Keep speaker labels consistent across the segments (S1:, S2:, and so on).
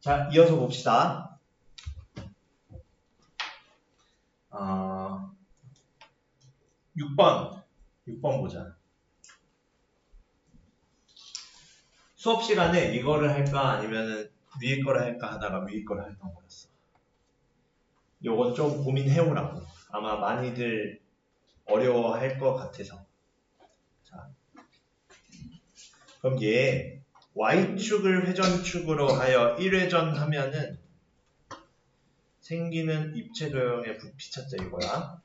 S1: 자, 이어서 봅시다. 6번 보자. 수업 시간에 이거를 할까 아니면은 위에 거를 할까 하다가 위에 거를 할까 버렸어. 요건 좀 고민해오라고. 아마 많이들 어려워할 것 같아서. 자, 그럼 얘 Y축을 회전축으로 하여 1회전 하면은 생기는 입체 도형의 부피 찾자 이거야.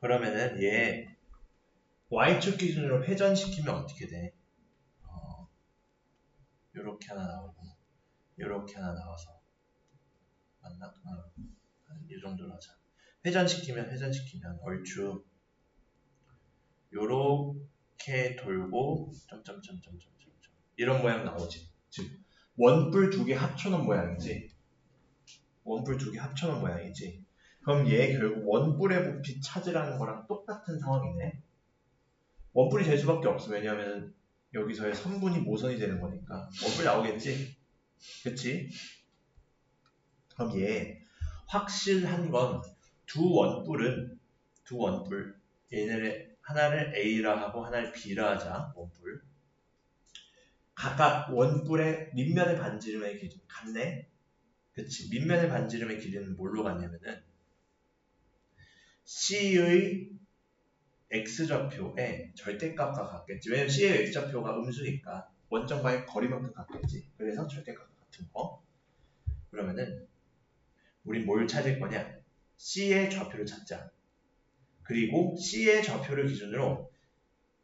S1: 그러면은 얘 Y축 기준으로 회전시키면 어떻게 돼? 요렇게 하나 나오고 요렇게 하나 나와서 맞나? 이 정도로 하자. 회전시키면 얼추 요렇게 돌고 점점점점점점 이런 모양 나오지. 즉 원뿔 두 개 합쳐놓은 모양이지. 원뿔 두 개 합쳐놓은 모양이지. 그럼 얘 결국 원뿔의 부피 찾으라는 거랑 똑같은 상황이네. 원뿔이 될 수밖에 없어. 왜냐하면 여기서의 선분이 모선이 되는 거니까 원뿔 나오겠지. 그치? 그럼 얘 확실한 건 두 원뿔 얘네를 하나를 A라 하고 하나를 B라 하자. 원뿔 각각 원뿔의 밑면의 반지름의 기준 같네. 그치? 밑면의 반지름의 길이는 뭘로 같냐면은 C의 X좌표의 절대값과 같겠지. 왜냐면 C의 X좌표가 음수니까 원점과의 거리만큼 같겠지. 그래서 절대값과 같은 거. 그러면은 우린 뭘 찾을 거냐? C의 좌표를 찾자. 그리고 C의 좌표를 기준으로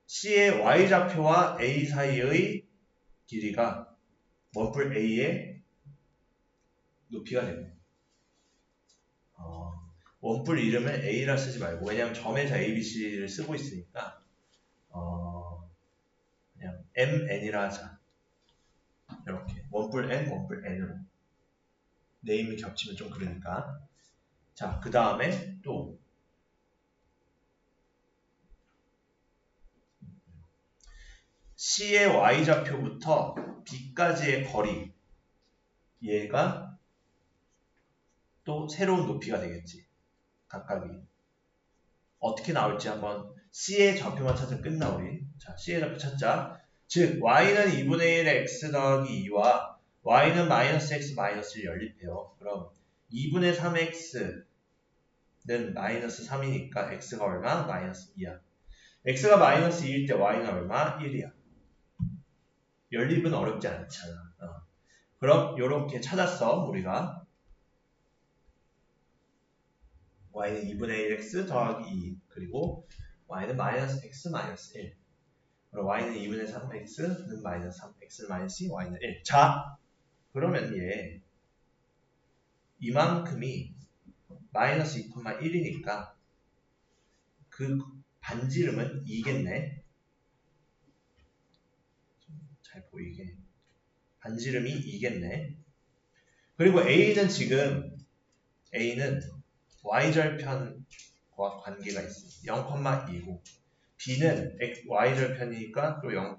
S1: C의 Y좌표와 A 사이의 길이가 원뿔 A의 높이가 되고 원뿔 이름을 A라 쓰지 말고 왜냐면 점에서 A, B, C를 쓰고 있으니까 그냥 MN이라 하자. 이렇게 원뿔 N, 원뿔 N으로 네임이 겹치면 좀 그러니까. 자, 그 다음에 또 C의 Y좌표부터 B까지의 거리 얘가 또 새로운 높이가 되겠지. 각각이 어떻게 나올지 한번 C의 좌표만 찾으면 끝나 우리. 자, C의 좌표 찾자. 즉 Y는 2분의 1 X 더하기 2와 Y는 마이너스 X 마이너스 1 연립해요. 그럼 2분의 3X는 마이너스 3이니까 X가 얼마? 마이너스 2야. X가 마이너스 2일 때 Y는 얼마? 1이야. 연립은 어렵지 않잖아. 그럼 이렇게 찾았어 우리가. Y는 2분의 1X 더하기 2 그리고 Y는 마이너스 X 마이너스 1 그럼 Y는 2분의 3X는 마이너스 3 X는 마이너스 2 Y는 1 자 그러면 얘 이만큼이 마이너스 2,1이니까 그 반지름은 2겠네. 잘 보이게 반지름이 2겠네. 그리고 A는 지금 A는 Y절편과 관계가 있어. 0,2고 B는 Y절편이니까 또 0,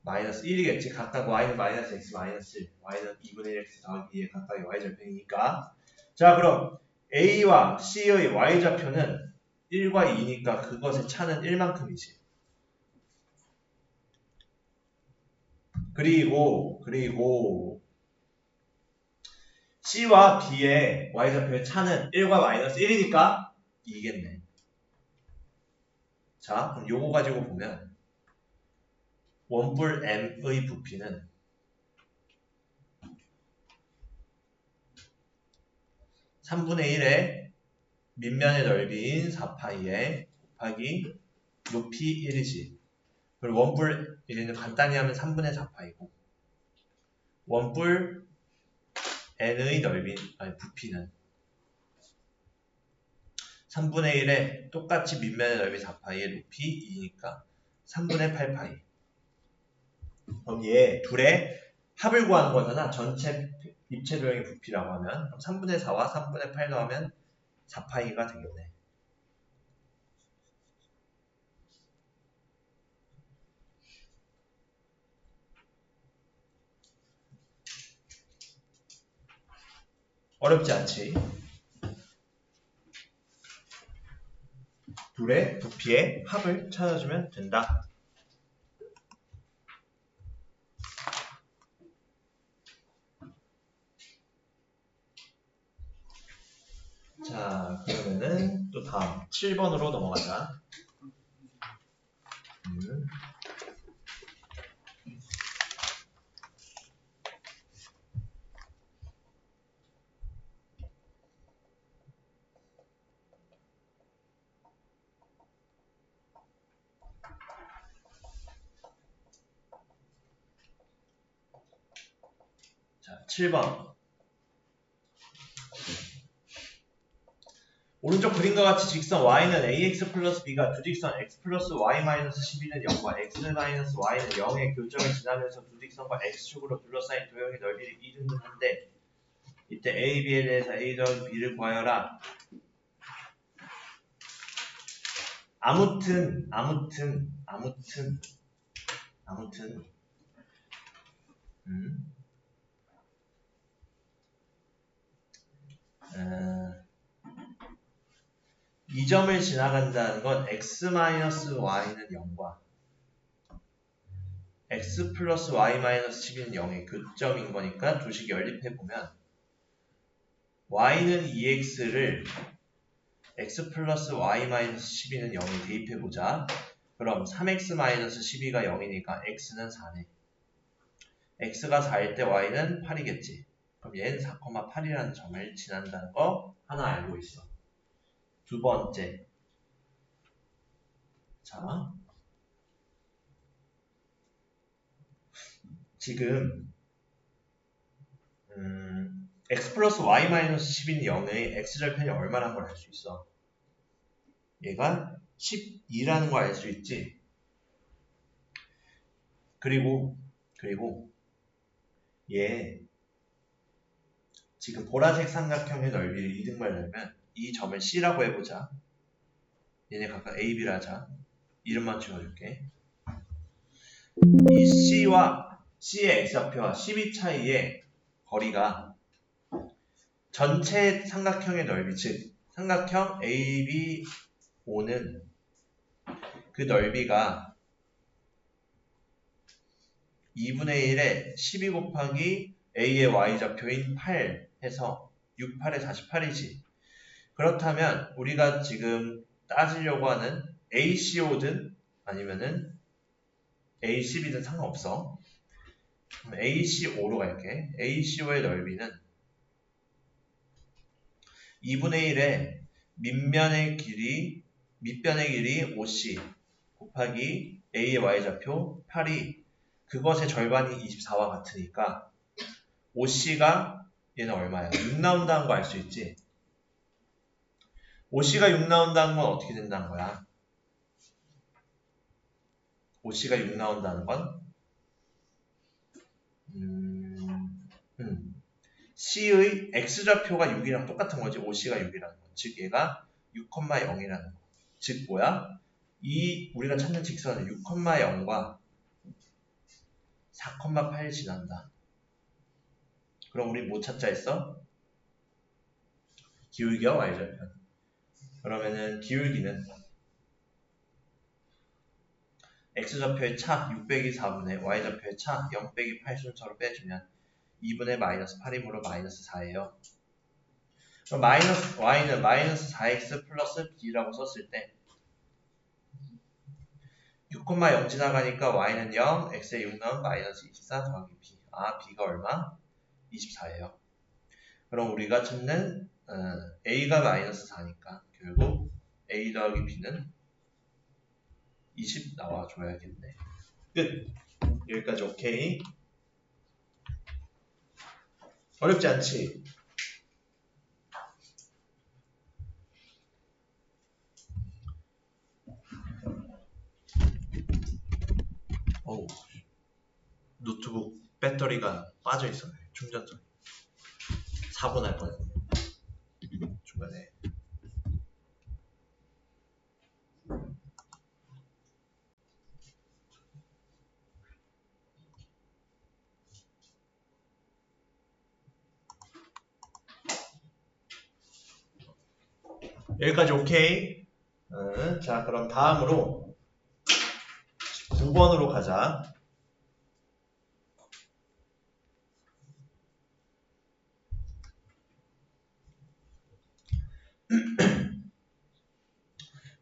S1: 마이너스 1이겠지. 각각 Y는 마이너스 X 마이너스 1 Y는 2분의 1 X 더하기 2의 각각의 Y절편이니까 자 그럼 A와 C의 Y좌표는 1과 2니까 그것의 차는 1만큼이지. 그리고 C와 B의 Y좌표의 차는 1과 마이너스 1이니까 2겠네. 자, 그럼 요거 가지고 보면 원뿔 M의 부피는 3분의 1의 밑면의 넓이인 4파이에 곱하기 높이 1이지. 그리고 원뿔 얘는 간단히 하면 3분의 4파이고 원뿔 N의 넓이, 부피는 3분의 1에 똑같이 밑면의 넓이 4파이의 높이 2니까 3분의 8파이. 그럼 얘 둘의 합을 구하는 거잖아. 전체 입체 도형의 부피라고 하면 그럼 3분의 4와 3분의 8 더하면 4파이가 되겠네. 어렵지 않지. 둘의 부피의 합을 찾아주면 된다. 자, 그러면은 또 다음 7번으로 넘어가자. 자, 7번. 오른쪽 그림과 같이 직선 y는 ax 플러스 b가 두 직선 x 플러스 y 마이너스 12는 0과 x 마이너스 y는 0의 교점을 지나면서 두 직선과 x축으로 둘러싸인 도형의 넓이를 2등분한데 이때 a, b에 대해서 a 더하기 b를 구하여라. 아무튼 이 점을 지나간다는 건 x-y는 0과 x 플러스 y 마이너스 12는 0의 교점인 거니까 두식이 연립해보면 y는 2x를 x 플러스 y 마이너스 12는 0에 대입해보자. 그럼 3x 마이너스 12가 0이니까 x는 4네. x가 4일 때 y는 8이겠지. 그럼 얘는 4,8이라는 점을 지난다는 거 하나 알고 있어. 두 번째. 자, 지금 x 플러스 y 마이너스 12는 0의 x절편이 얼마라는 걸 알 수 있어. 얘가 12라는 걸 알 수 있지. 그리고 얘 지금 보라색 삼각형의 넓이를 2등분하려면 이 점을 C라고 해보자. 얘네 각각 A, B라 하자. 이름만 지워줄게. 이 C와 C의 X좌표와 12 차이의 거리가 전체 삼각형의 넓이, 즉 삼각형 ABO는 그 넓이가 2분의 1에 12 곱하기 A의 Y좌표인 8 해서 6, 8에 48이지. 그렇다면 우리가 지금 따지려고 하는 ACO든 아니면은 ACB든 상관없어. 그럼 ACO로 갈게. ACO의 넓이는 2분의 1에 밑변의 길이 OC 곱하기 A의 Y좌표 8이 그것의 절반이 24와 같으니까 OC가 얘는 얼마야? 6 나온다는 거 알 수 있지? OC가 6 나온다는 건 어떻게 된다는 거야? OC가 6 나온다는 건 C의 X좌표가 6이랑 똑같은 거지. OC가 6이라는 거. 즉 얘가 6,0이라는 거. 즉 뭐야? 우리가 찾는 직선은 6,0과 4,8 지난다. 그럼 우리 뭐 찾자 했어? 기울기와 Y절편. 그러면은 기울기는 X좌표의 차 6 빼기 4분의 Y좌표의 차 0 빼기 8 순서로 빼주면 2분의 마이너스 8이므로 마이너스 4예요. 그럼 마이너스 Y는 마이너스 4X 플러스 B라고 썼을 때 6,0 지나가니까 Y는 0, X에 6 넣으면 마이너스 24 더하기 B. B가 얼마? 24예요. 그럼 우리가 찾는 A가 마이너스 4니까 결국 A 더하기 B는 20 나와줘야겠네. 끝! 여기까지 오케이? 어렵지 않지? 어우, 노트북 배터리가 빠져있었네. 충전선. 사고 날 뻔했네. 중간에. 여기까지 오케이? 자, 그럼 다음으로 9번으로 가자.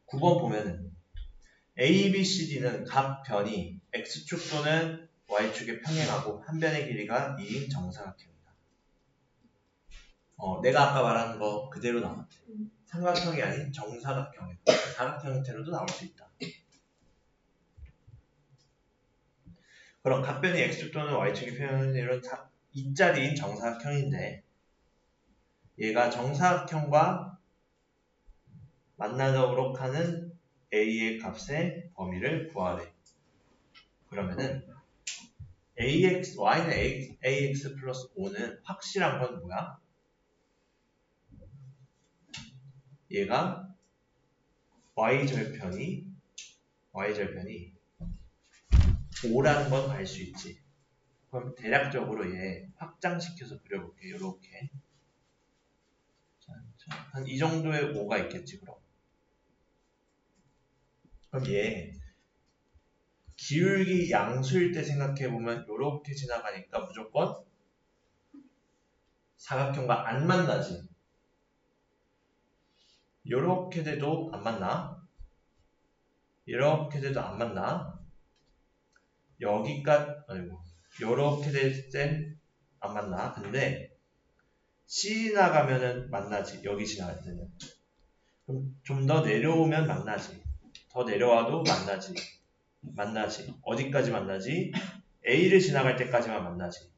S1: 9번 보면은 A, B, C, D는 각 변이 X축 또는 Y축에 평행하고 한 변의 길이가 2인 정사각형이다. 내가 아까 말한 거 그대로 나왔대. 삼각형이 아닌 정사각형, 사각형 형태로도 나올 수 있다. 그럼 각 변이 X축 또는 Y축에 평행하는 이런 이자리인 정사각형인데 얘가 정사각형과 만나도록 하는 A의 값의 범위를 구하래. 그러면은 y는 ax 플러스 5는 확실한 건 뭐야? 얘가 y절편이 5라는 건 알 수 있지. 그럼 대략적으로 얘 확장시켜서 그려볼게. 요렇게. 한 이 정도의 5가 있겠지, 그럼. 그럼 얘 기울기 양수일 때 생각해보면 요렇게 지나가니까 무조건 사각형과 안 만나지. 요렇게 돼도 안 만나. 이렇게 돼도 안 만나. 여기까지, 요렇게 될 땐 안 만나. 근데 C 지나가면은 만나지. 여기 지나갈 때는. 그럼 좀 더 내려오면 만나지. 더 내려와도 만나지. 어디까지 만나지? A를 지나갈 때까지만 만나지.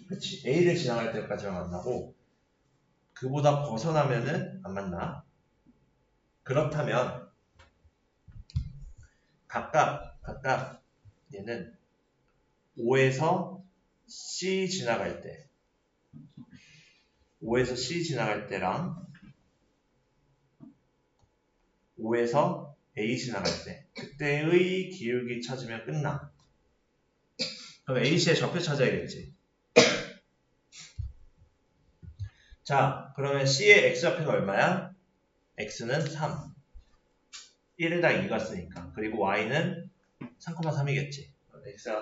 S1: 그치? A를 지나갈 때까지만 만나고 그보다 벗어나면은 안 만나. 그렇다면 각각 얘는 5에서 C 지나갈 때 5에서 C 지나갈 때랑 5에서 A 지나갈 때 그때의 기울기 찾으면 끝나. 그럼 AC의 좌표 찾아야겠지. 자, 그러면 C의 X좌표는 얼마야? X는 3. 1에다 2가 쓰니까. 그리고 Y는 3,3이겠지.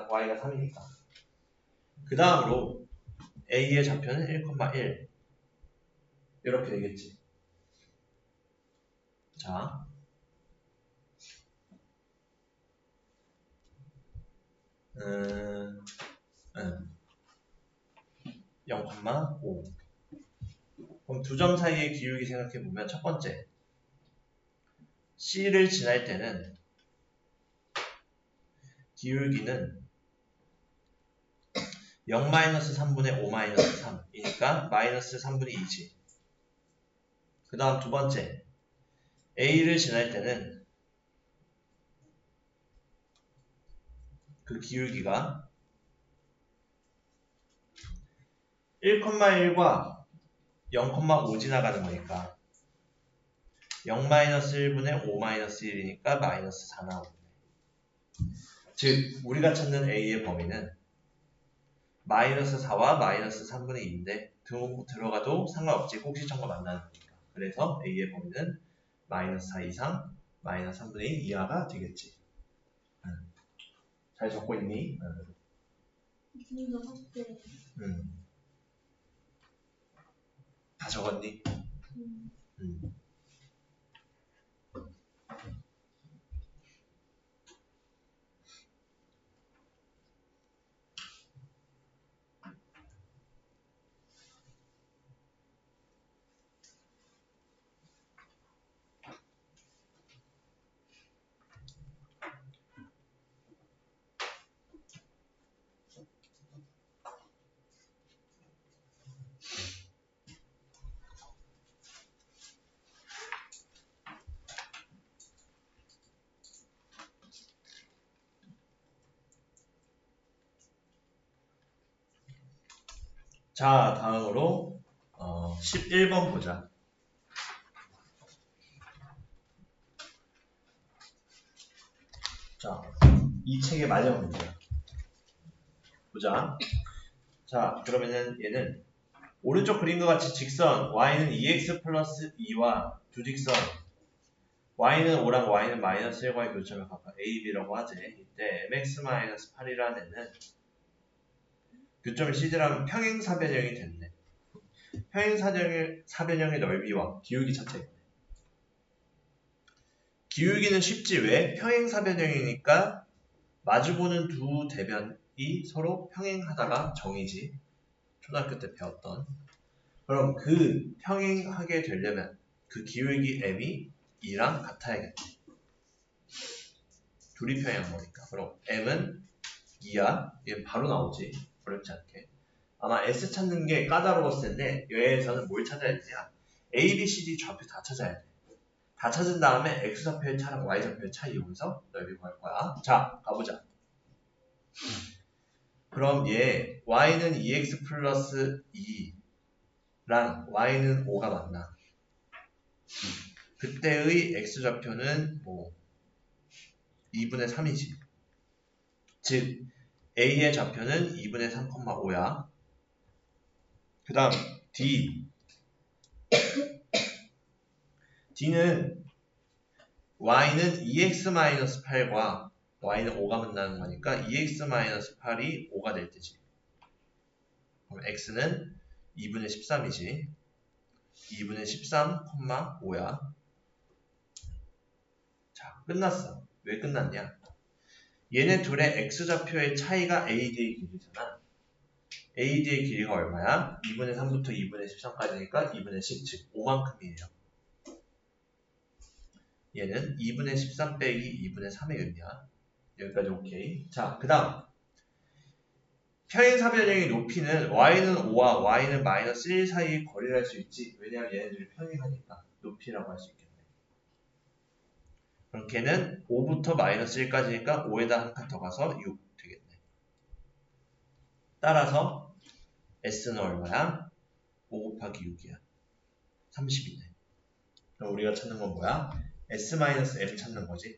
S1: Y가 3이니까. 그 다음으로 A의 좌표는 1,1. 이렇게 되겠지. 자. 0,5. 그럼 두 점 사이의 기울기 생각해보면 첫 번째 C를 지날 때는 기울기는 0-3분의 5-3이니까 마이너스 3분의 2지. 그 다음 두 번째 A를 지날 때는 그 기울기가 1,1과 0,5 지나가는 거니까 0-1분의 5-1이니까 마이너스 4 나오네. 즉 우리가 찾는 A의 범위는 마이너스 4와 마이너스 3분의 2인데 들어가도 상관없지. 꼭지점과 만나는 거니까. 그래서 A의 범위는 마이너스 4 이상 마이너스 3분의 2 이하가 되겠지. 잘 적고 있니? 다 적었니? 자, 다음으로 11번 보자. 자, 이 책의 마지막 문제야. 보자. 자, 그러면은 얘는 오른쪽 그림과 같이 직선 y는 2x 플러스 2와 두 직선 y는 5랑 y는 마이너스 1과의 교점을 각각 a, b라고 하지. 이때 mx-8이라는 애는 교점을 cd라면 평행사변형이 됐네. 평행사변형의 넓이와 기울기 차이네. 기울기는 쉽지. 왜? 평행사변형이니까 마주보는 두 대변이 서로 평행하다가 정이지. 초등학교 때 배웠던. 그럼 그 평행하게 되려면 그 기울기 m이 2랑 같아야겠네. 둘이 평행한 거니까. 그럼 m은 2야. 얘는 바로 나오지. 어렵지 않게. 아마 S 찾는 게 까다로웠을 텐데 여기에서는 뭘 찾아야 되냐. A, B, C, D 좌표 다 찾아야 돼. 다 찾은 다음에 X좌표의 차랑 Y좌표의 차 이용해서 넓이 구할 거야. 자, 가보자. 그럼 얘 Y는 2X 플러스 2랑 Y는 5가 맞나? 그때의 X좌표는 뭐 2분의 3이지. 즉 A의 좌표는 2분의 3,5야. 그 다음 D. D는 Y는 2x-8과 Y는 5가 만나는 거니까 2x-8이 5가 될 때지. 그럼 X는 2분의 13이지. 2분의 13,5야. 자, 끝났어. 왜 끝났냐? 얘네 둘의 X좌표의 차이가 AD의 길이잖아. AD의 길이가 얼마야? 2분의 3부터 2분의 13까지니까 2분의 10, 즉 5만큼이에요. 얘는 2분의 13 빼기 2분의 3의 의미야. 여기까지 오케이. 자, 그 다음 평행사변형의 높이는 y는 5와 y는 마이너스 1 사이의 거리를 할 수 있지. 왜냐하면 얘네들이 평행하니까 높이라고 할 수 있겠네. 그럼 걔는 5부터 마이너스 1까지니까 5에다 한 칸 더 가서 6 되겠네. 따라서 S는 얼마야? 5 곱하기 6이야. 30이네. 그럼 우리가 찾는 건 뭐야? S-M 찾는 거지.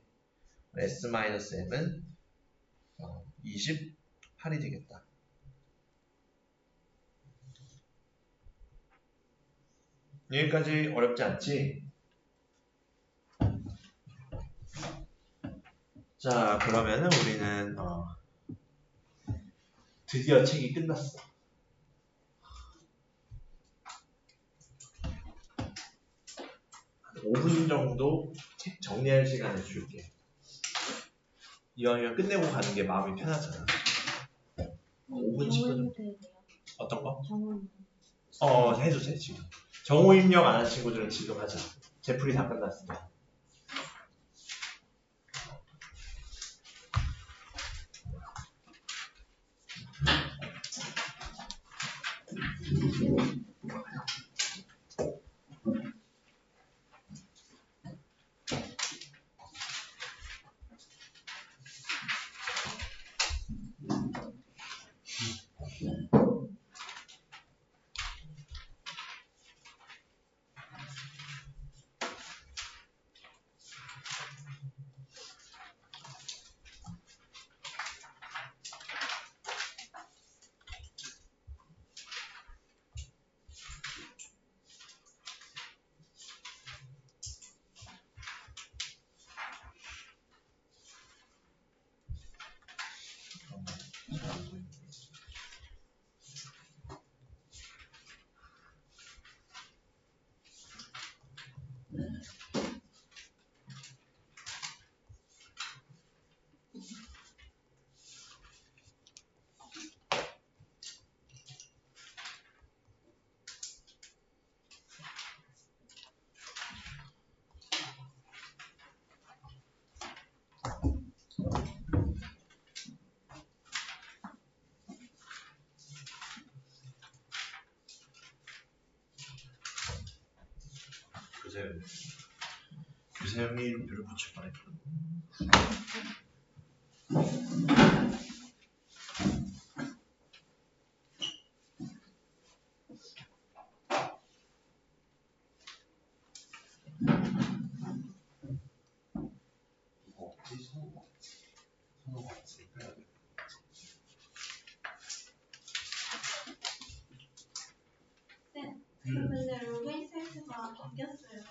S1: S-M은 28이 되겠다. 여기까지 어렵지 않지? 자, 그러면은 우리는 드디어 책이 끝났어. 5분 정도 책 정리할 시간을 줄게. 이왕이면 끝내고 가는 게 마음이 편하잖아. 5분 10분. 어떤 거? 해도 돼, 지금. 정오 입력 안 한 친구들은 지금 하자. 제풀이 다 끝났으니까. 교세형이 묘를 붙일 뻔했거든.
S2: 근데 로그인 사이트가 바뀌었어요.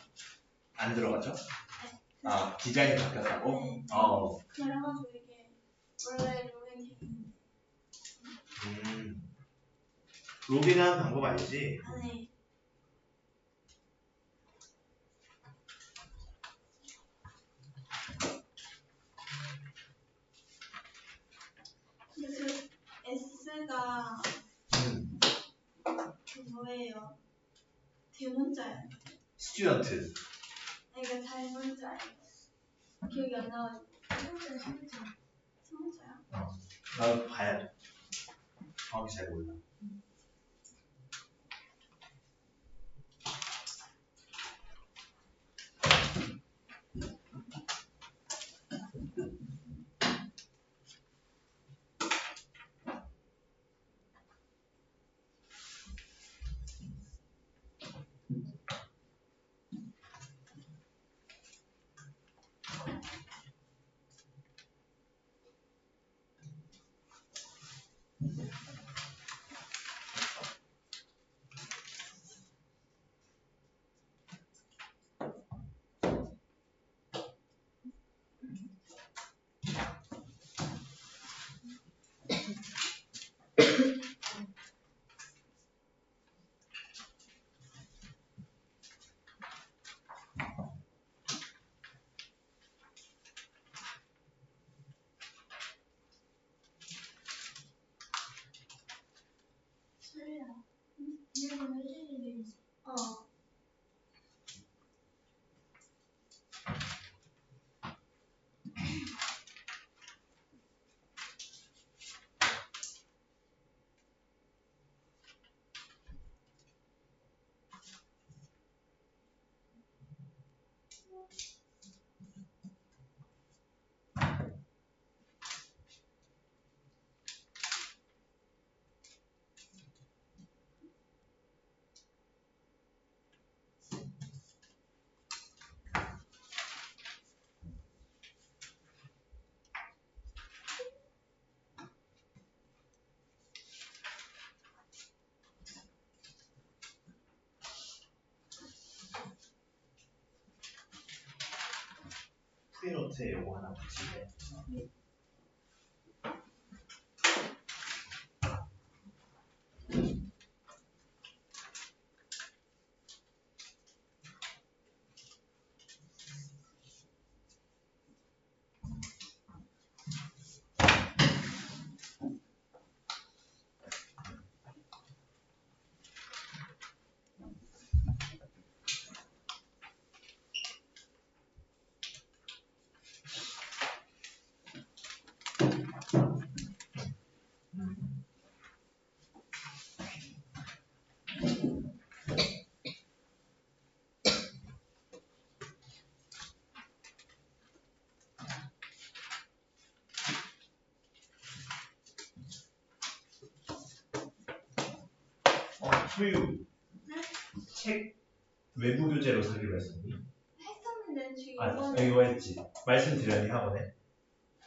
S1: 안 들어가죠?
S2: 네.
S1: 아, 디자인이 바뀌었다고?
S2: 네. 그래가지고 이게 원래 로그인 돼 있는데.
S1: 로그인하는 방법 알지?
S2: 네. 그 S가 그 뭐예요? 대문자예요.
S1: 스튜던트.
S2: 그러니까 잘문자예요. 기억이 안 나가지고. 소문자야.
S1: 나도 봐야 돼. 정확히 잘 몰라. 프리노트에 요거 하나 붙이게. 소유. 책 외부 교재로 사기로 했었니?
S2: 했었는데 지금
S1: 이거 했지. 말씀드렸니 학원에?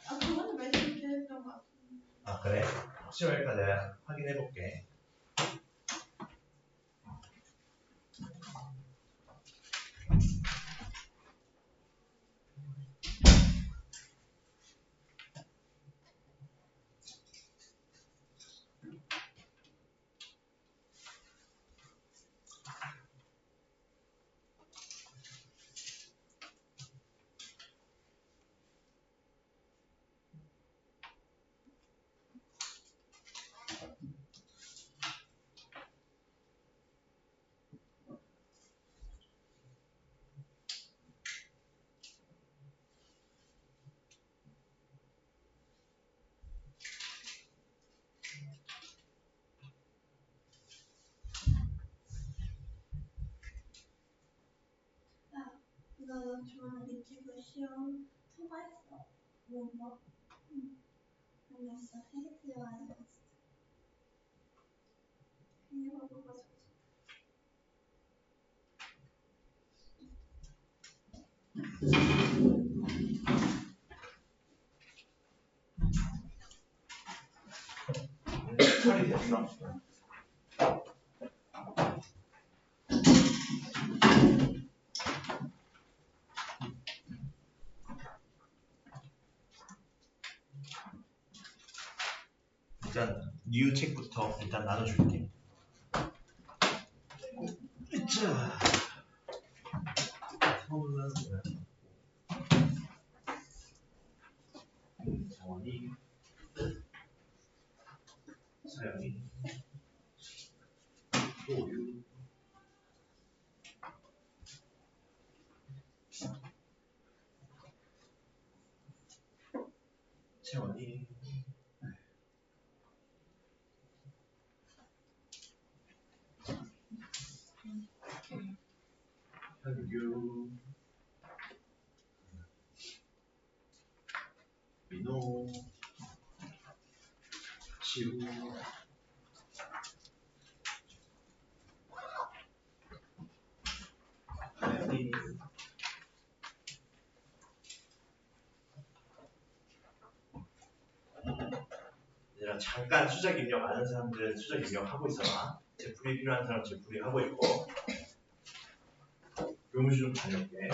S2: 그거는 말씀드렸던 것 같은데.
S1: 그래? 혹시 모르니까 내가 확인해 볼게.
S2: 나 저번에 리티브 시험 통과했어. 뭔가? 알겠어. 테스트가 아니었어. 그냥 먹어가지고.
S1: 처리됐어. 일단 new 책부터 일단 나눠줄게. 자, 서울은 정원이 사연이 소유 채원이 현규 민호 지우 하연이 얘들아 잠깐 수작 입력 아는 사람들은 수작 입력하고 있어라. 제풀이 필요한 사람 제풀이 하고 있고 교무실 좀 다녀올게.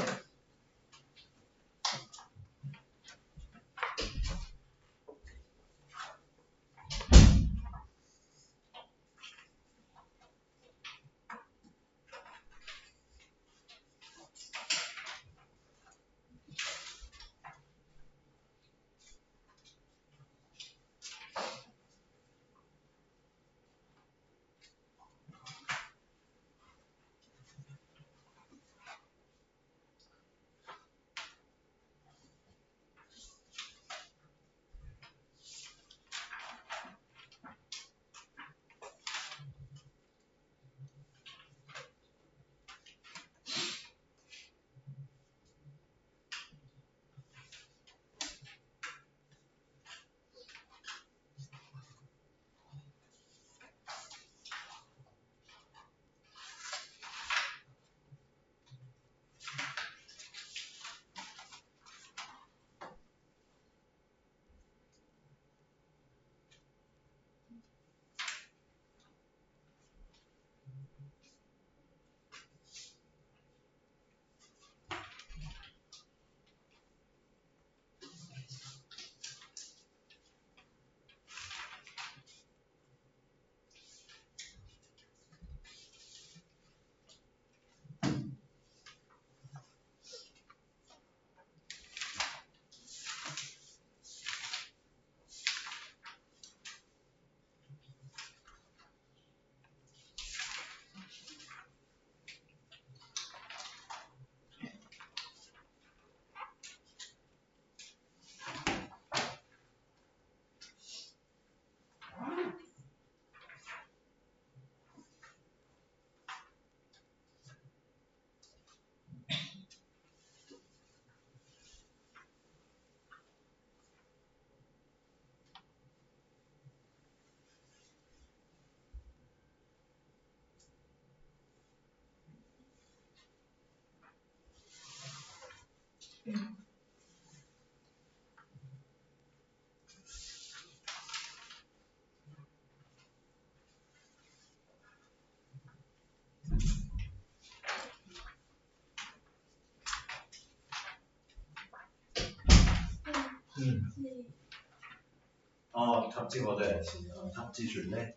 S1: 답지 얻어야지. 답지 줄래?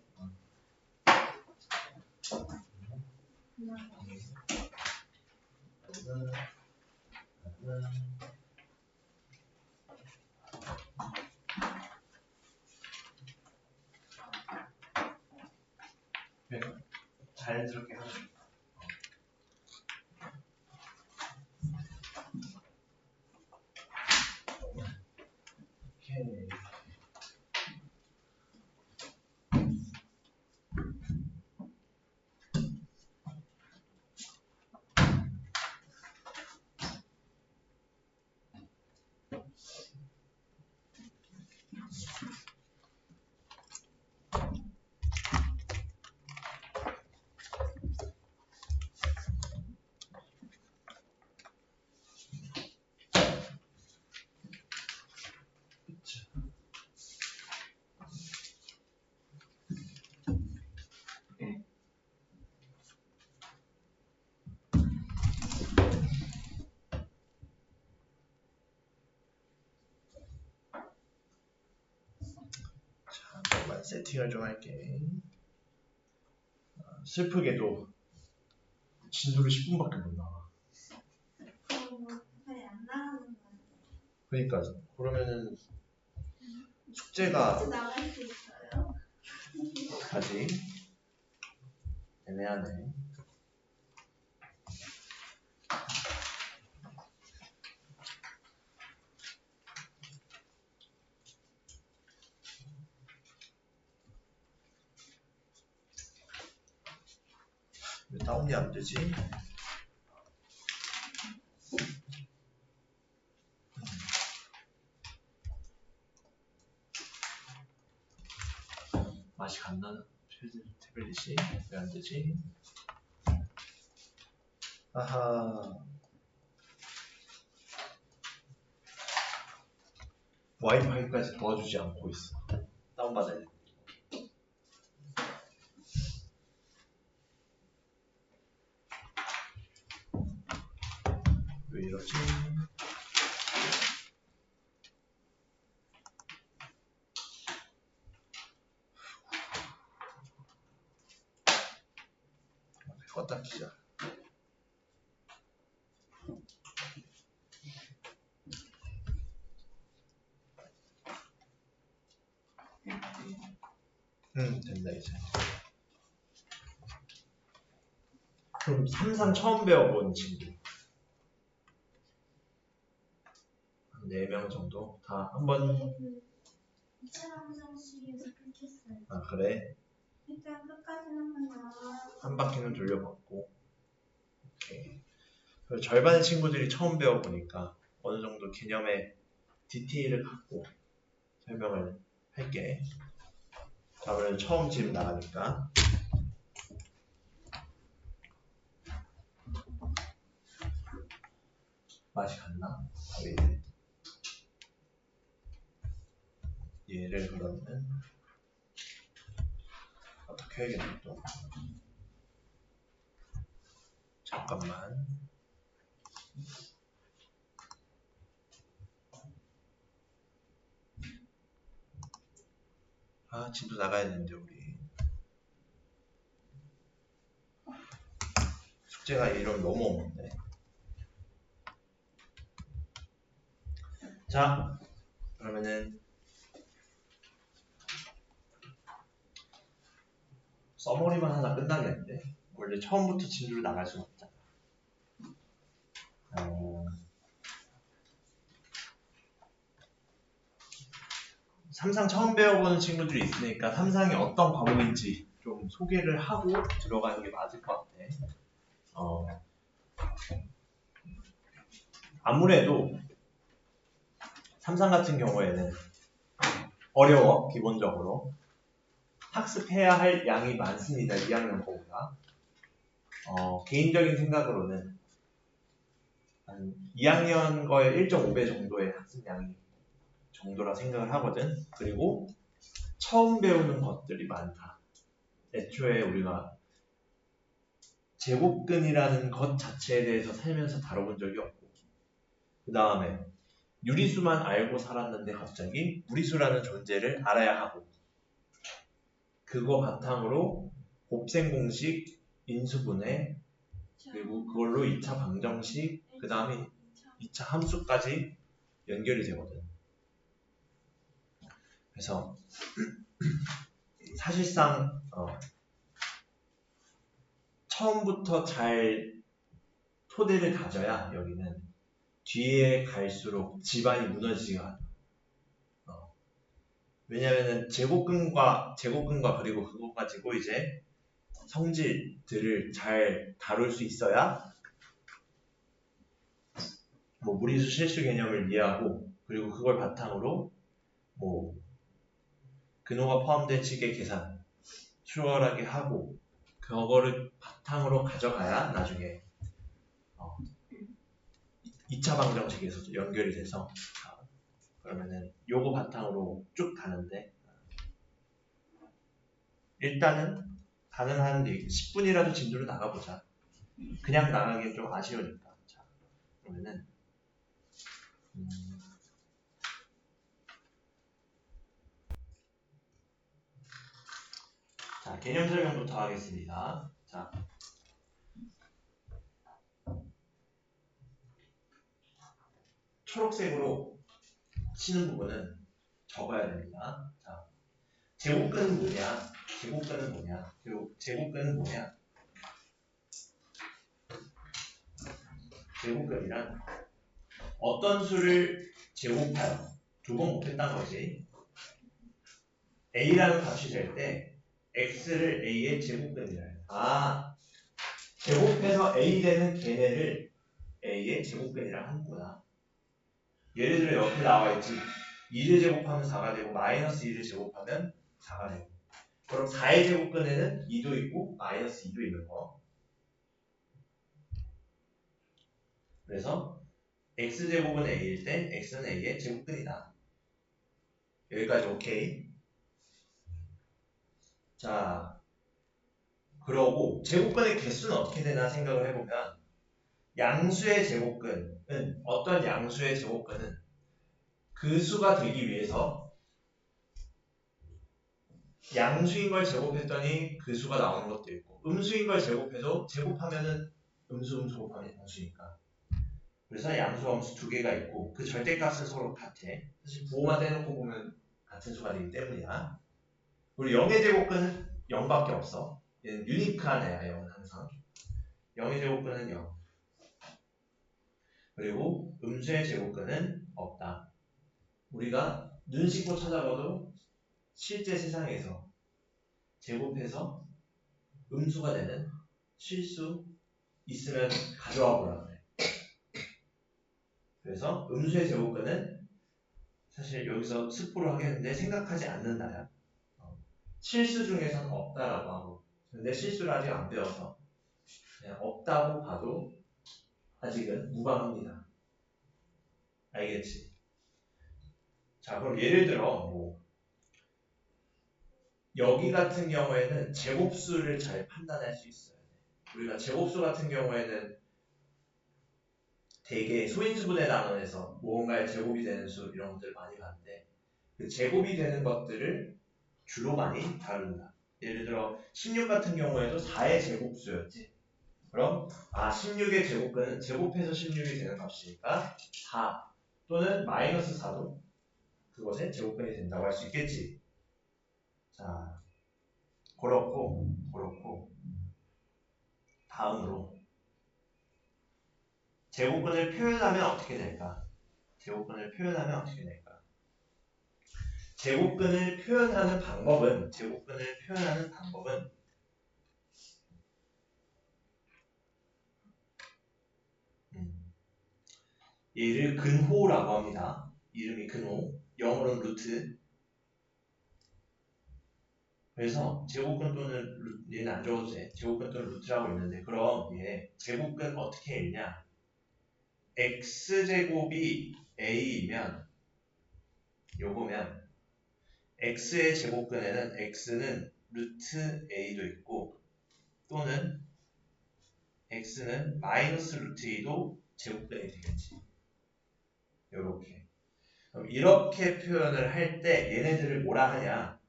S1: 자연스럽게 하면 돼. 오케이. 세팅을 좀 할게. 슬프게도 진도를 10분밖에 못 나와.
S2: 그럼 뭐 거의 안 나가는 거야.
S1: 그러니까 그러면은 숙제가
S2: 나갈 수 있어요?
S1: 아직 애매하네. 왜 다운이 안 되지? 맛이 갔나? 태블릿이 왜 안 되지? 아하. 와이파이까지 도와주지 않고 있어. 다운받아야 돼. 왜 이러지? 껐다 키자. 된다 이제. 그럼 삼상 처음 배워본 친구 한 4명 정도 다 한번.
S2: 2차방정식에서 끊겼어요.
S1: 아 그래?
S2: 일단 끝까지 한번 나와.
S1: 한 바퀴는 돌려봤고. 오케이. 그리고 절반의 친구들이 처음 배워보니까 어느 정도 개념의 디테일을 갖고 설명을 할게. 아무래도 처음 집 나가니까. 맛이 갔나? 왜 이래? 얘를 그러면 어떻게 해야겠나 또. 잠깐만. 아 집도 나가야 되는데 우리 숙제가 이런 너무 없는데. 자 그러면은 써머리만 하나 끝나겠는데. 원래 처음부터 진도를 나갈 수는 없잖아. 삼상 처음 배워보는 친구들이 있으니까 삼상이 어떤 과목인지 좀 소개를 하고 들어가는 게 맞을 것 같아. 아무래도 삼상 같은 경우에는 어려워. 기본적으로 학습해야 할 양이 많습니다. 2학년 거보다. 개인적인 생각으로는 한 2학년 거의 1.5배 정도의 학습량이 정도라 생각을 하거든. 그리고 처음 배우는 것들이 많다. 애초에 우리가 제곱근이라는 것 자체에 대해서 살면서 다뤄본 적이 없고, 그 다음에 유리수만 알고 살았는데 갑자기 무리수라는 존재를 알아야 하고, 그거 바탕으로 곱셈 공식, 인수분해, 그리고 그걸로 2차 방정식, 그 다음에 2차 함수까지 연결이 되거든. 그래서 사실상 처음부터 잘 토대를 다져야 여기는 뒤에 갈수록 집안이 무너지지가 않아. 왜냐면은 제곱근과 그리고 그거 가지고 이제 성질들을 잘 다룰 수 있어야 뭐 무리수 실수 개념을 이해하고, 그리고 그걸 바탕으로 뭐 근호가 포함된 식의 계산 수월하게 하고, 그거를 바탕으로 가져가야 나중에 2차 방정식에서도 연결이 돼서 그러면은 요거 바탕으로 쭉 가는데, 일단은 가능한 10분이라도 진도로 나가보자. 그냥 나가기엔 좀 아쉬우니까. 자, 그러면은 개념 설명부터 하겠습니다. 자, 초록색으로 치는 부분은 적어야 됩니다. 자, 제곱근은 뭐냐? 제곱근은 뭐냐? 제곱근은 뭐냐? 제곱근이란 어떤 수를 제곱하여 두 번 곱했다는 거지. a라는 값이 될 때 x를 a의 제곱근이라 해요. 아, 제곱해서 a 되는 걔네를 a의 제곱근이라 하는구나. 예를 들어 옆에 나와 있지. 2를 제곱하면 4가 되고 마이너스 2를 제곱하면 4가 되고. 그럼 4의 제곱근에는 2도 있고 마이너스 2도 있는 거. 그래서 x제곱은 a일 때 x는 a의 제곱근이다. 여기까지 오케이. 자, 그러고 제곱근의 개수는 어떻게 되나 생각을 해보면 양수의 제곱근은 어떤 양수의 제곱근은 그 수가 되기 위해서 양수인 걸 제곱했더니 그 수가 나오는 것도 있고 음수인 걸 제곱해도 제곱하면은 음수 곱하면 양수니까. 그래서 양수, 음수 두 개가 있고 그 절대값은 서로 같아. 사실 부호만 떼놓고 보면 같은 수가 되기 때문이야. 그리고 0의 제곱근은 0밖에 없어. 얘는 유니크한 애야. 0은 항상. 0의 제곱근은 0. 그리고 음수의 제곱근은 없다. 우리가 눈 씻고 찾아봐도 실제 세상에서 제곱해서 음수가 되는 실수 있으면 가져와 보라 그래. 그래서 음수의 제곱근은 사실 여기서 스포를 하겠는데 생각하지 않는다야. 실수 중에서는 없다라고 하고. 근데 실수를 아직 안 배워서 그냥 없다고 봐도 아직은 무방합니다. 알겠지? 자, 그럼 예를 들어 뭐 여기 같은 경우에는 제곱수를 잘 판단할 수 있어요. 우리가 제곱수 같은 경우에는 되게 소인수분해 나눠내서 무언가의 제곱이 되는 수 이런 것들 많이 봤는데 그 제곱이 되는 것들을 주로 많이 다룬다. 예를 들어 16 같은 경우에도 4의 제곱수였지. 그럼 16의 제곱근은 제곱해서 16이 되는 값이니까 4 또는 마이너스 4도 그것의 제곱근이 된다고 할 수 있겠지. 자, 그렇고 다음으로 제곱근을 표현하면 어떻게 될까? 제곱근을 표현하면 어떻게 될까? 제곱근을 표현하는 방법은 얘를 근호라고 합니다. 이름이 근호, 영어로는 루트. 그래서 제곱근 또는 얘는 안 적어도 돼. 제곱근 또는 루트라고 있는데 그럼 얘 제곱근 어떻게 읽냐? x제곱이 a이면 요거면 x의 제곱근에는 x는 루트 a도 있고 또는 x는 마이너스 루트 a도 제곱근이 되겠지. 요렇게. 그럼 이렇게 표현을 할 때 얘네들을 뭐라 하냐?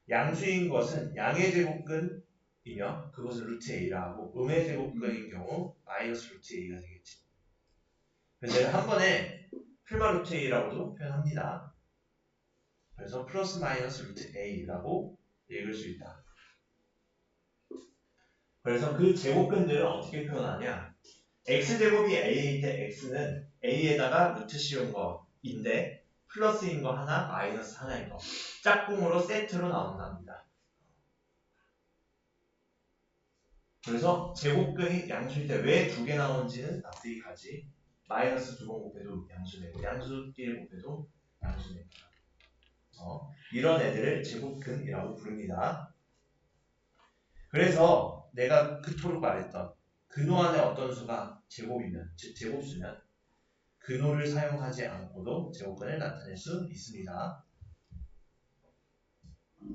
S1: 양수인 것은 양의 제곱근이며 그것은 루트 a라 하고 음의 제곱근인 경우 마이너스 루트 a가 되겠지. 그래서 내가 한 번에 풀마 루트 a라고도 표현합니다. 그래서 플러스 마이너스 루트 a라고 읽을 수 있다. 그래서 그 제곱근들은 어떻게 표현하냐? x제곱이 a일 때 x는 a에다가 루트 씌운 거인데 플러스인 거 하나, 마이너스 하나인 거. 짝꿍으로 세트로 나온답니다. 그래서 제곱근이 양수일 때 왜 두 개 나오는지는 납득이 가지. 마이너스 두 번 곱해도 양수되고 양수끼리 곱해도 양수되고 이런 애들을 제곱근이라고 부릅니다. 그래서 내가 그토록 말했던 근호 안에 어떤 수가 제곱이면, 즉 제곱수면 근호를 사용하지 않고도 제곱근을 나타낼 수 있습니다.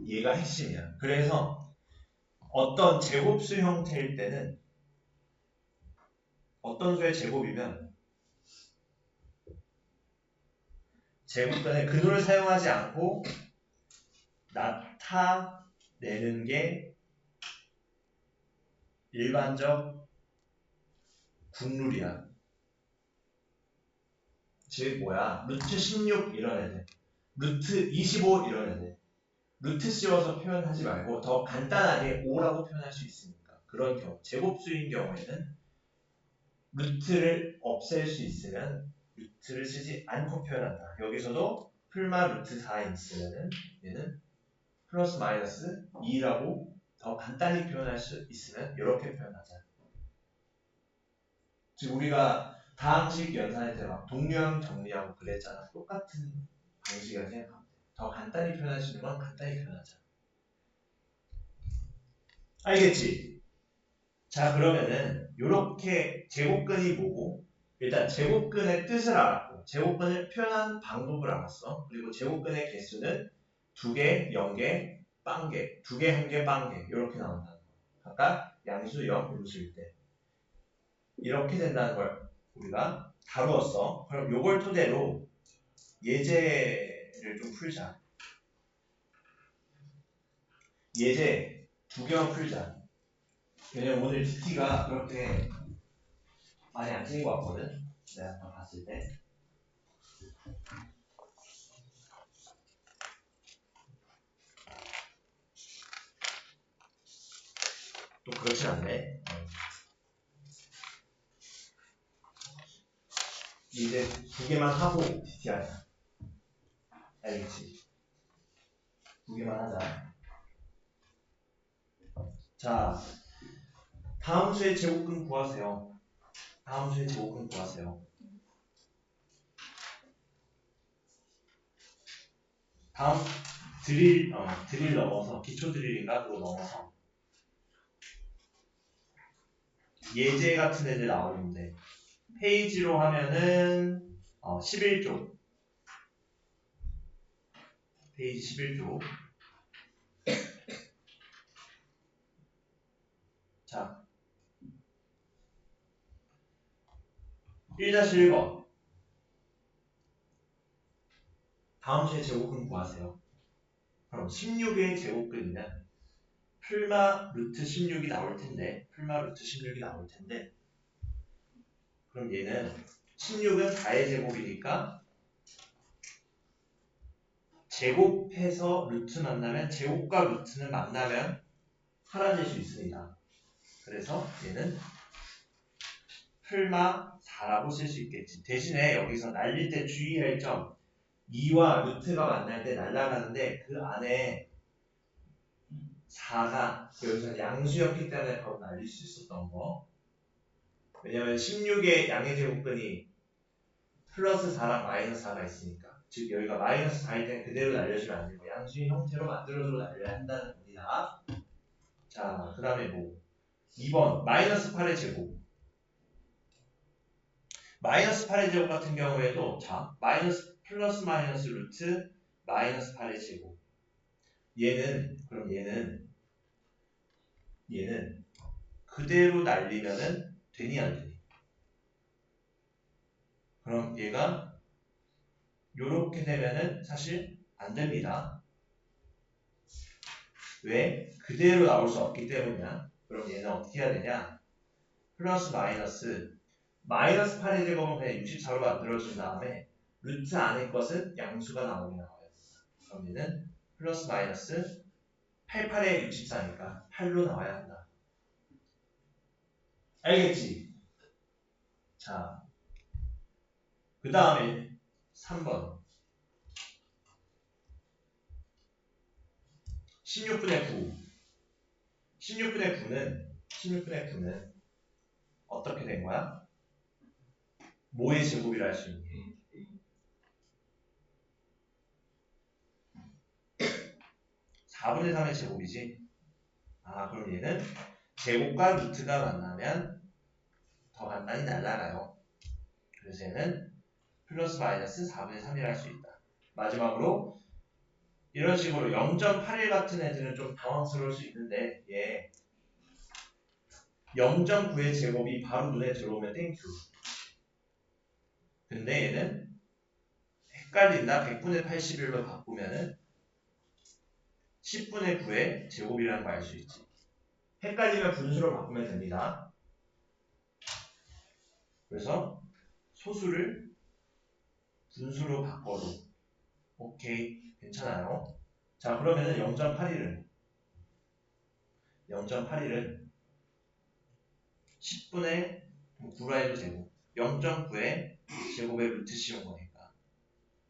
S1: 얘가 핵심이야. 그래서 어떤 제곱수 형태일 때는 어떤 수의 제곱이면 제곱근의 근호를 사용하지 않고 나타내는 게 일반적 국룰이야. 즉 뭐야? 루트 16 이런 애들, 루트 25 이런 애들. 루트 씌워서 표현하지 말고 더 간단하게 5라고 표현할 수 있으니까. 그런 경우, 제곱수인 경우에는 루트를 없앨 수 있으면 루트를 쓰지 않고 표현한다. 여기서도 풀마 루트 4 있으면은 얘는 플러스 마이너스 2라고 더 간단히 표현할 수 있으면 이렇게 표현하자. 즉 우리가 다항식 연산할 때 막 동류항 정리하고 그랬잖아. 똑같은 방식이라 생각하면 돼. 더 간단히 표현할 수 있는 건 간단히 표현하자. 알겠지? 자 그러면은 이렇게 제곱근이 뭐고 일단 제곱근의 뜻을 알았고 제곱근을 표현하는 방법을 알았어. 그리고 제곱근의 개수는 2개, 0개, 빵개, 2개, 1개, 빵개 이렇게 나온다는 거. 각각 양수 0, 음수일 때 이렇게 된다는 걸 우리가 다루었어. 그럼 요걸 토대로 예제를 좀 풀자. 예제 2개만 풀자. 왜냐면 오늘 DT가 그렇게 많이 안 챙긴 것 같거든. 내가 아까 봤을 때. 또 그렇진 않네. 이제 2개만 하고 DT하자. 알겠지? 2개만 하자. 자, 다음 수의 제곱근 구하세요. 다음 수의 제곱근 구하세요. 다음 드릴 넘어서 기초 드릴인가 그거 넘어서 예제 같은 애들 나오는데 페이지로 하면은 11쪽 페이지 11쪽 자 1-1번 다음 수의 제곱근 구하세요. 그럼 16의 제곱근이면 풀마 루트 16이 나올 텐데 그럼 얘는 16은 4의 제곱이니까 제곱해서 루트 만나면 제곱과 루트는 만나면 사라질 수 있습니다. 그래서 얘는 풀마 4라고 쓸 수 있겠지. 대신에 여기서 날릴 때 주의할 점 2와 루트가 만날 때 날아가는데 그 안에 4가 여기서 양수였기 때문에 바로 날릴 수 있었던 거. 왜냐면 16의 양의 제곱근이 플러스 4랑 마이너스 4가 있으니까. 즉 여기가 마이너스 4일 때는 그대로 날려주면 안 되고 양수의 형태로 만들어주고 날려야 한다는 겁니다. 자, 그 다음에 뭐 2번 마이너스 8의 제곱. 마이너스 8의 제곱 같은 경우에도 자 마이너스 플러스 마이너스 루트 마이너스 8의 제곱. 그럼 얘는 그대로 날리면은 되니 안 되니? 그럼 얘가 요렇게 되면은 사실 안 됩니다. 왜? 그대로 나올 수 없기 때문이야. 그럼 얘는 어떻게 해야 되냐? 플러스 마이너스 8의 제곱은 그냥 64로 만들어준 다음에 루트 안의 것은 양수가 나오게 나와야 된다. 그럼 얘는 플러스 마이너스 88에 64니까 8로 나와야 한다. 알겠지? 자, 그 다음에 3번 16분의 9 16분의 9는 어떻게 된 거야? 뭐의 제곱이라 할 수 있니? 4분의 3의 제곱이지? 아, 그럼 얘는 제곱과 루트가 만나면 더 간단히 날아가요. 그래서 얘는 플러스 마이너스 4분의 3이라 할 수 있다. 마지막으로 이런 식으로 0.81 같은 애들은 좀 당황스러울 수 있는데 얘 0.9의 제곱이 바로 눈에 들어오면 땡큐. 근데 얘는 헷갈린다. 100분의 81로 바꾸면은 10분의 9의 제곱이라는 거 알 수 있지. 헷갈리면 분수로 바꾸면 됩니다. 그래서 소수를 분수로 바꿔도 오케이 괜찮아요. 자 그러면은 0.81은 10분의 9라 해도 되고 0.9의 제곱의 루트 씌운 거니까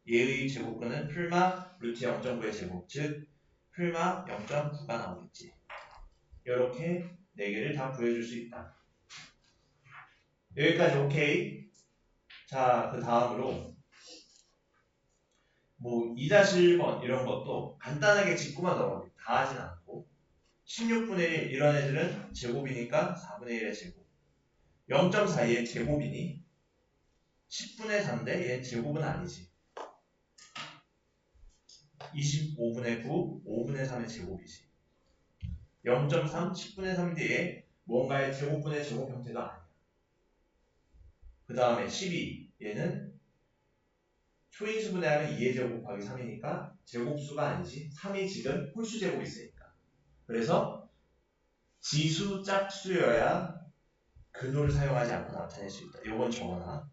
S1: 얘의 제곱근은 풀마 루트 0.9의 제곱 즉 풀마 0.9가 나오겠지. 이렇게 4개를 다 구해줄 수 있다. 여기까지 오케이. 자 그 다음으로 뭐 2-1번 이런 것도 간단하게 짚고만 넘어갑니다. 다 하진 않고 16분의 1 이런 애들은 제곱이니까 4분의 1의 제곱 0.42의 제곱이니 10분의 4인데 얘 제곱은 아니지. 25분의 9, 5분의 3의 제곱이지. 0.3, 10분의 3인데 얘 뭔가의 제곱분의 제곱 형태가 아니야. 그 다음에 12, 얘는 초인수분해 하면 2의 제곱 곱하기 3이니까 제곱수가 아니지. 3이 지금 홀수 제곱이 있으니까. 그래서 지수 짝수여야 근호를 사용하지 않고 나타낼 수 있다. 요건 적어놔.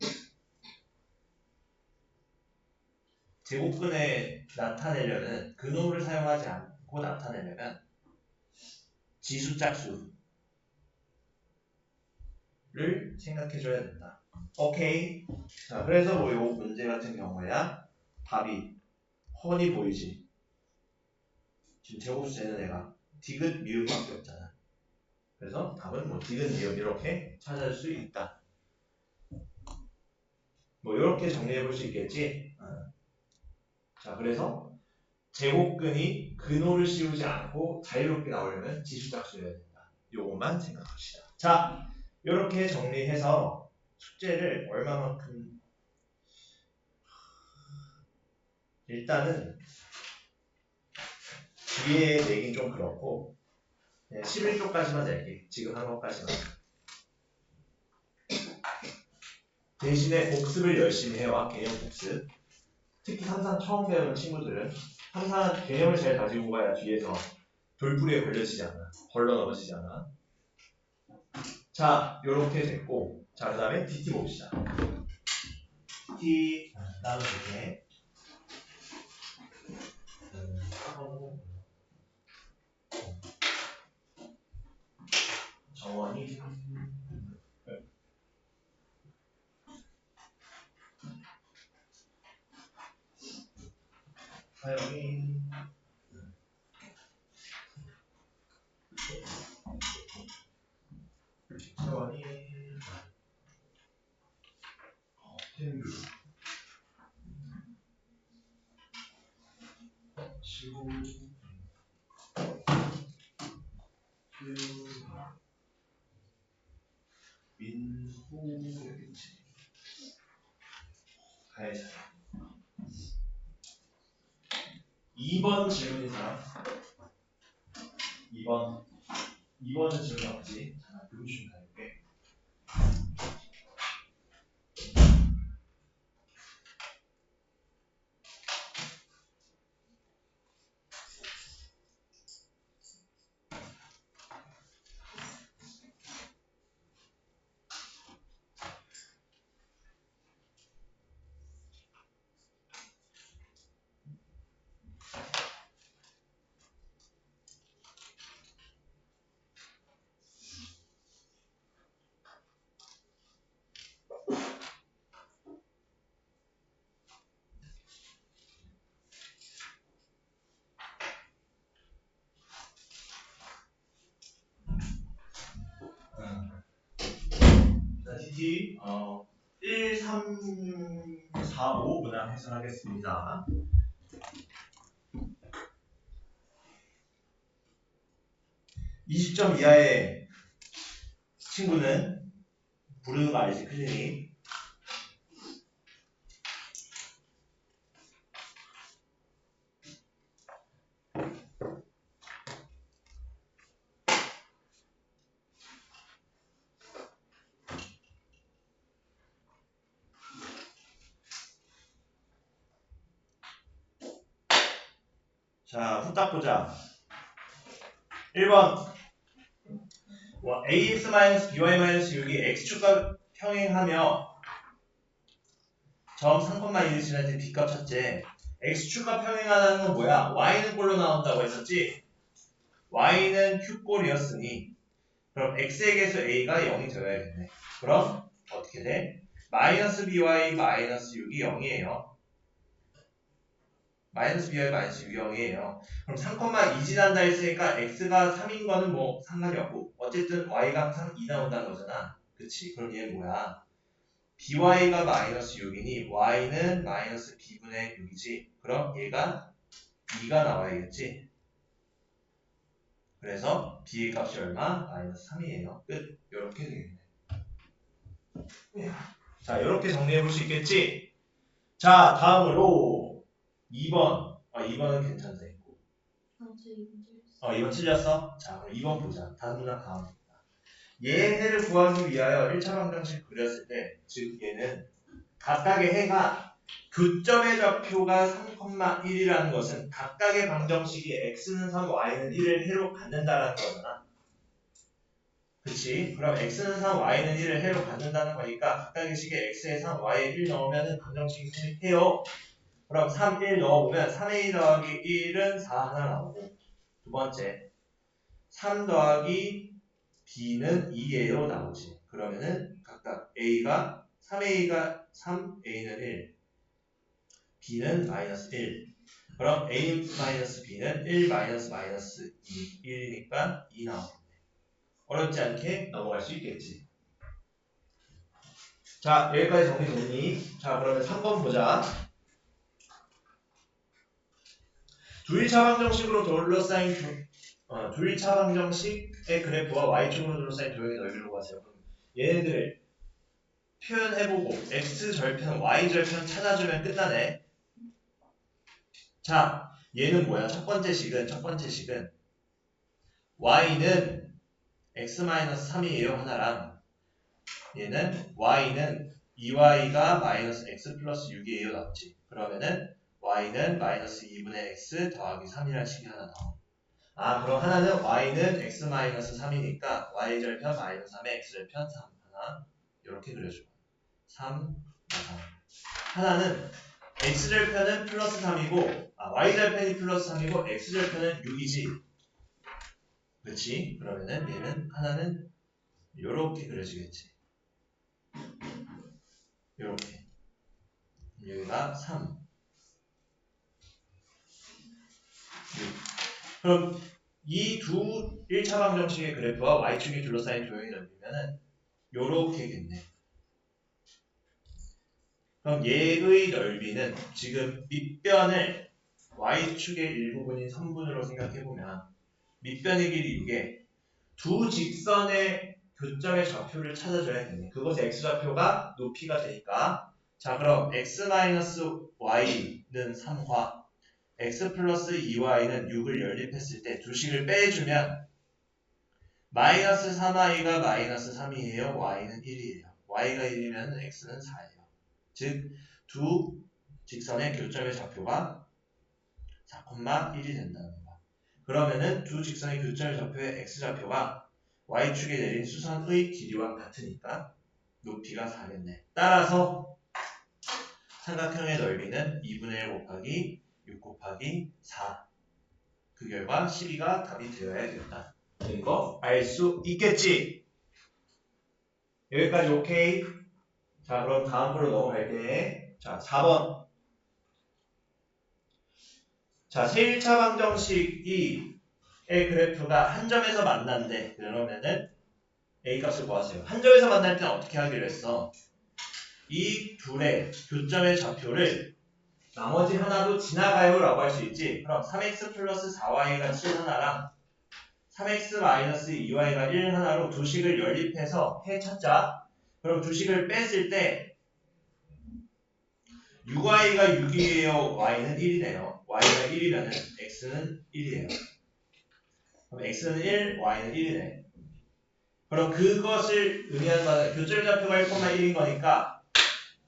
S1: 제곱근에 나타내려면 근호를 사용하지 않고 나타내려면 지수 짝수를 생각해줘야 된다. 오케이. 자, 그래서 뭐 요 문제 같은 경우에야 답이 훤히 보이지. 지금 제곱수 되는 애가 디귿 미음밖에 없잖아. 그래서 답은 뭐 디귿 미음 이렇게 찾을 수 있다. 뭐 이렇게 정리해 볼 수 있겠지. 자, 그래서 제곱근이 근호를 씌우지 않고 자유롭게 나오려면 지수짝수여야 된다. 요것만 생각합시다. 자, 이렇게 정리해서 숙제를 얼마만큼 일단은 뒤에 내긴 좀 그렇고 11쪽까지만 낼게. 지금 한 것까지만. 대신에 복습을 열심히 해와. 개념 복습. 특히 항상 처음 배우는 친구들은 항상 개념을 잘 가지고 가야 뒤에서 돌부리에 걸려지지 않아. 걸러 넘어지지 않아. 자, 요렇게 됐고. 자, 그 다음에 DT 봅시다. DT 나눠줄게. 정원이 사용이 정원이 텐뷰 시고 민호였겠지. 가야지. 2번 질문인 사람. 2번은 질문 없지. 자, 그루슈 가볼게. 자, DT 1, 3, 4, 5 문항 해설하겠습니다. 20점 이하의 친구는 부르는 거 알지? 클리닉. 자, 후딱 보자. 1번 ax-by-6이 x축과 평행하며 점 3,1을 지날 때 b값 찾지. x축과 평행하다는 건 뭐야? y는 꼴로 나온다고 했었지? y는 q꼴이었으니 그럼 x의 개수 a가 0이 되어야겠네. 그럼 어떻게 돼? 마이너스 by 마이너스 6이 0이에요. 마이너스 by 마이너스 6이 0이에요. 그럼 3,2 지난다 했으니까 x가 3인 거는 뭐 상관이 없고 어쨌든 y가 항상 2 나온다는 거잖아. 그치? 그럼 얘는 뭐야? by가 마이너스 6이니 y는 마이너스 b분의 6이지. 그럼 얘가 2가 나와야겠지. 그래서 b의 값이 얼마? 마이너스 3이에요. 끝. 요렇게 되겠네. 자, 요렇게 정리해볼 수 있겠지? 자, 다음으로 2번. 2번은 괜찮네.
S2: 저
S1: 2번 틀렸어? 자, 그럼 2번 보자. 다음 문항 다음입니다. 얘네를 구하기 위하여 1차 방정식 그렸을 때, 즉 얘는 각각의 해가 교점의 좌표가 3,1이라는 것은 각각의 방정식이 x는 3, y는 1을 해로 갖는다라는 거잖아. 그치? 그럼 x는 3, y는 1을 해로 갖는다는 거니까 각각의 식에 x에 3, y에 1 넣으면 방정식이 성립해요. 그럼 3, 1 넣어보면 3a 더하기 1은 4 하나 나오고 두 번째 3 더하기 b는 2예요 나오지. 그러면은 각각 a가 3a가 3, a는 1, b는 마이너스 1. 그럼 a 마이너스 b는 1 마이너스 마이너스 2, 1이니까 2 나오겠네. 어렵지 않게 넘어갈 수 있겠지. 자, 여기까지 정리 됐니? 자, 그러면 3번 보자. 두일차 방정식으로 둘러싸인 두일차 방정식의 그래프와 y축으로 둘러싸인 도형의 넓이를 구하세요. 그럼 얘네들을 표현해보고 x절편, y절편 찾아주면 끝나네. 자, 얘는 뭐야? 첫 번째 식은 y는 x-3이에요 하나랑 얘는 y는 2y가 마이너스 x 플러스 6이에요 나왔지. 그러면은 y는 마이너스 2분의 x 더하기 3이라는 식이 하나 나와. 그럼 하나는 y는 x 마이너스 3이니까 y절편 마이너스 3에 x절편 3 하나 이렇게 그려줘. 3, 3. 하나는 x절편은 플러스 3이고 y절편이 플러스 3이고 x절편은 6이지. 그렇지? 그러면은 얘는 하나는 요렇게 그려지겠지. 요렇게. 여기가 3, 6. 그럼 이 두 1차 방정식의 그래프와 y축이 둘러싸인 도형이 넓이면은 요렇게겠네. 그럼 얘의 넓이는 지금 밑변을 y축의 일부분인 선분으로 생각해보면 밑변의 길이 6에 두 직선의 교점의 좌표를 찾아줘야겠네. 그것의 x좌표가 높이가 되니까 자 그럼 x-y는 3화 x 플러스 2y는 6을 연립했을 때 두 식을 빼주면 마이너스 3y가 마이너스 3이에요. y는 1이에요. y가 1이면 x는 4예요. 즉 두 직선의 교점의 좌표가 4,1이 된다는 거야. 그러면은 두 직선의 교점의 좌표의 x좌표가 y축에 내린 수선의 길이와 같으니까 높이가 4겠네. 따라서 삼각형의 넓이는 2분의 1 곱하기 6 곱하기 4. 그 결과 12가 답이 되어야겠다. 이거 알 수 있겠지? 여기까지 오케이? 자 그럼 다음 걸로 넘어갈게. 자 4번. 자 세1차 방정식의 그래프가 한 점에서 만난대. 그러면은 A값을 구하세요. 한 점에서 만날 때는 어떻게 하기로 했어? 이 둘의 교점의 좌표를 나머지 하나도 지나가요 라고 할 수 있지. 그럼 3x 플러스 4y가 7 하나랑 3x 마이너스 2y가 1 하나로 두 식을 연립해서 해 찾자. 그럼 두 식을 뺐을 때 6y가 6이에요. y는 1이네요. y가 1이면 x는 1이에요. 그럼 x는 1, y는 1이네. 그럼 그것을 의미하는 바는 교점 좌표가 1,1인 거니까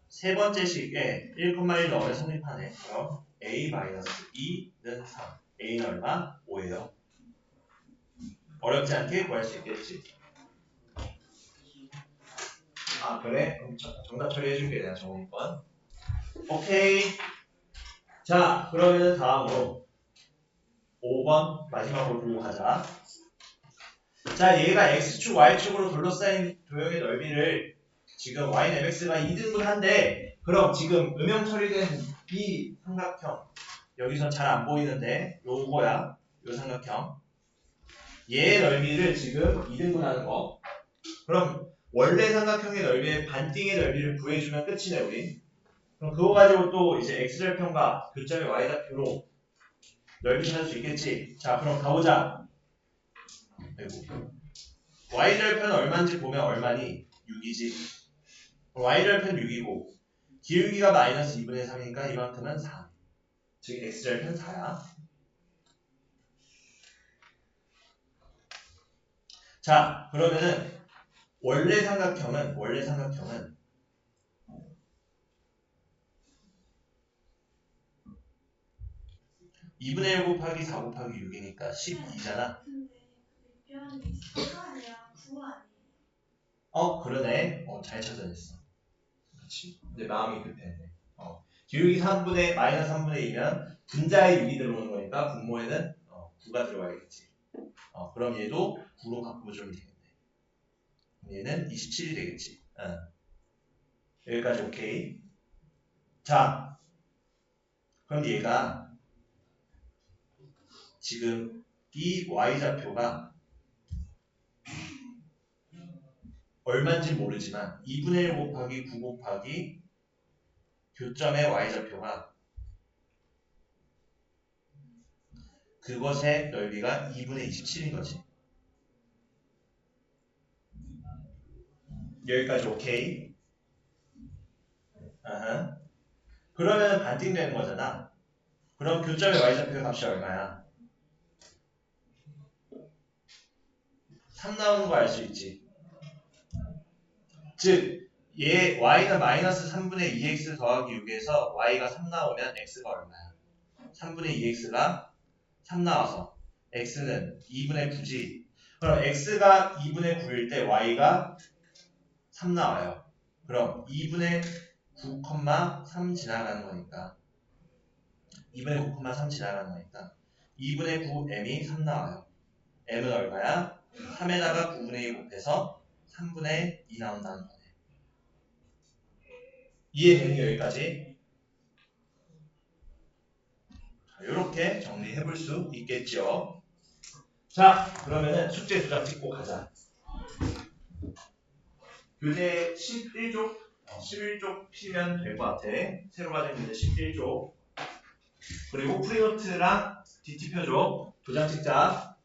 S1: 세 번째 식에 1,1 넣으면 성립하네. 그럼 a-2는 3. a는 얼마? 5예요. 어렵지 않게 구할 수 있겠지. 아 그래? 그럼 정답 처리해줄게 내가 정훈이 건. 오케이. 자 그러면 다음으로 5번 마지막으로 보고 가자. 자 얘가 x축 y축으로 둘러싸인 도형의 넓이를 지금 y는 mx가 2등분한데 그럼 지금 음영 처리된 이 삼각형 여기서 잘 안 보이는데 요거야 요 삼각형 얘의 넓이를 지금 2등분하는 거. 그럼 원래 삼각형의 넓이의 반띵의 넓이를 구해주면 끝이네 우리. 그럼 그거 가지고 또 이제 x절편과 교점의 y좌표로 넓이 찾을 수 있겠지. 자 그럼 가보자. 아이고. y절편 얼마인지 보면 얼마니? 6이지. y절편 6이고 기울기가 마이너스 2분의 3이니까 이만큼은 4. 즉 x절편 4야. 자 그러면은 원래 삼각형은 2분의 1 곱하기 4 곱하기 6이니까 12잖아.
S2: 근데 표현이 4가 아니라 9 아니에요?
S1: 그러네. 잘 찾아냈어. 그렇지. 근데 마음이 급했네. 기울기 3분의 마이너스 3분의 2면 분자에 6이 들어오는 거니까 분모에는 9가 들어와야겠지. 그럼 얘도 9로 바꿔주면 되겠네. 얘는 27이 되겠지. 여기까지 오케이. 자, 그럼 얘가 지금 이 y좌표가 얼마인지 모르지만 2분의 1 곱하기 9 곱하기 교점의 y좌표가 그것의 넓이가 2분의 27인 거지. 여기까지 오케이. 그러면 반띵되는 거잖아. 그럼 교점의 y좌표의 값이 얼마야? 3 나오는 거 알 수 있지. 즉 얘 y가 마이너스 3분의 2x 더하기 6에서 y가 3 나오면 x가 얼마야? 3분의 2x가 3 나와서 x는 2분의 9지. 그럼 x가 2분의 9일 때 y가 3 나와요. 그럼 2분의 9,3 지나가는 거니까 2분의 9,3 지나가는 거니까 2분의 9 m이 3 나와요. m은 얼마야? 3에다가 9분의 1 곱해서 3분의 2 나온다는 거네. 이해되는 게 여기까지? 이렇게 정리해 볼 수 있겠죠. 자, 그러면은 숙제 2장 찍고 가자. 교재 11쪽, 11쪽 피면 될 것 같아. 새로 가진 교재 11쪽. 그리고 프리노트랑 DT표죠. 2장 찍자.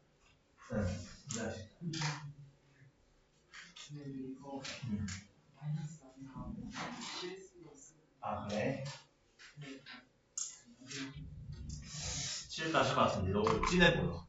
S1: 아, 그래? 7 다시 봤습니다. 너무 진해 보여.